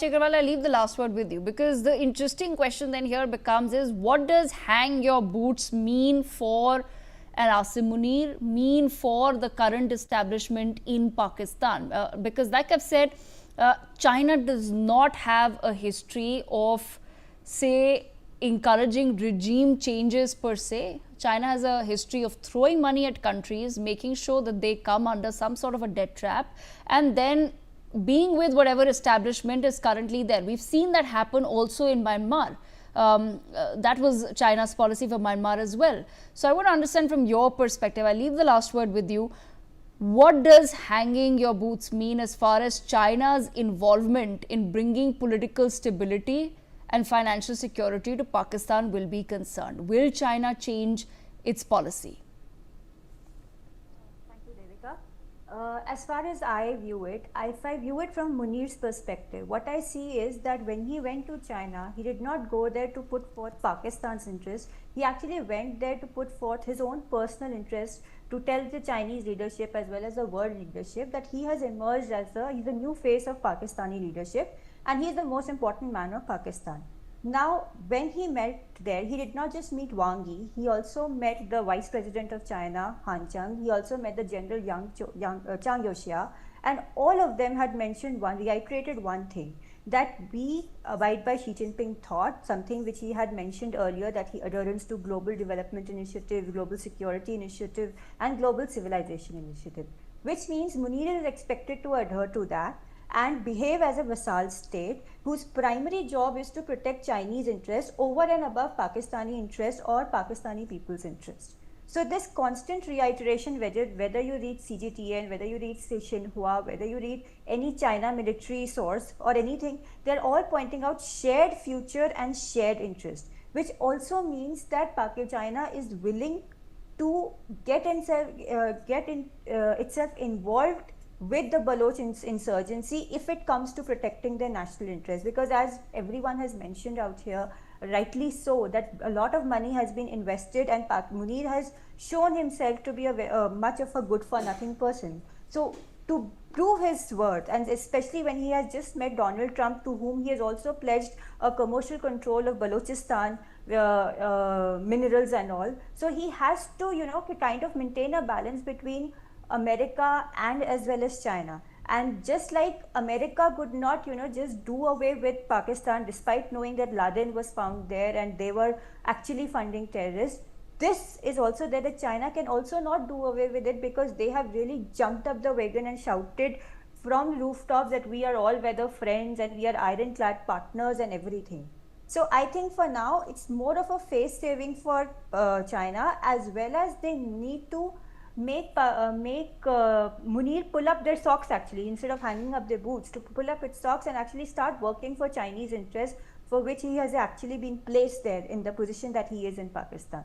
Agarwal, I leave the last word with you because the interesting question then here becomes is what does hang your boots mean for and Asim Munir mean for the current establishment in Pakistan? Because like I've said, China does not have a history of, say, encouraging regime changes per se. China has a history of throwing money at countries, making sure that they come under some sort of a debt trap, and then being with whatever establishment is currently there. We've seen that happen also in Myanmar. That was China's policy for Myanmar as well. So I want to understand from your perspective, I leave the last word with you. What does hanging your boots mean as far as China's involvement in bringing political stability and financial security to Pakistan will be concerned? Will China change its policy? Thank you, Devika. As far as I view it, if I view it from Munir's perspective, what I see is that when he went to China, he did not go there to put forth Pakistan's interest. He actually went there to put forth his own personal interest, to tell the Chinese leadership as well as the world leadership that he has emerged as he's a new face of Pakistani leadership, and he is the most important man of Pakistan. Now, when he met there, he did not just meet Wang Yi, he also met the Vice President of China, Han Chang, he also met the General Zhang Youxia, and all of them had reiterated one thing, that we abide by Xi Jinping thought, something which he had mentioned earlier, that he adherence to Global Development Initiative, Global Security Initiative, and Global Civilization Initiative, which means Munir is expected to adhere to that and behave as a vassal state whose primary job is to protect Chinese interests over and above Pakistani interests or Pakistani people's interests. So this constant reiteration, whether you read CGTN, whether you read Xinhua, whether you read any China military source or anything, they're all pointing out shared future and shared interest, which also means that China is willing to get itself involved with the Baloch insurgency if it comes to protecting their national interest, because as everyone has mentioned out here, rightly so, that a lot of money has been invested and Munir has shown himself to be much of a good for nothing person. So to prove his worth, and especially when he has just met Donald Trump, to whom he has also pledged a commercial control of Balochistan minerals and all, so he has to kind of maintain a balance between America and as well as China. And just like America could not just do away with Pakistan despite knowing that Laden was found there and they were actually funding terrorists, this is also there that China can also not do away with it, because they have really jumped up the wagon and shouted from rooftops that we are all weather friends and we are ironclad partners and everything. So I think for now it's more of a face saving for China, as well as they need to make Munir pull up their socks, actually, instead of hanging up their boots, to pull up its socks and actually start working for Chinese interests, for which he has actually been placed there in the position that he is in Pakistan.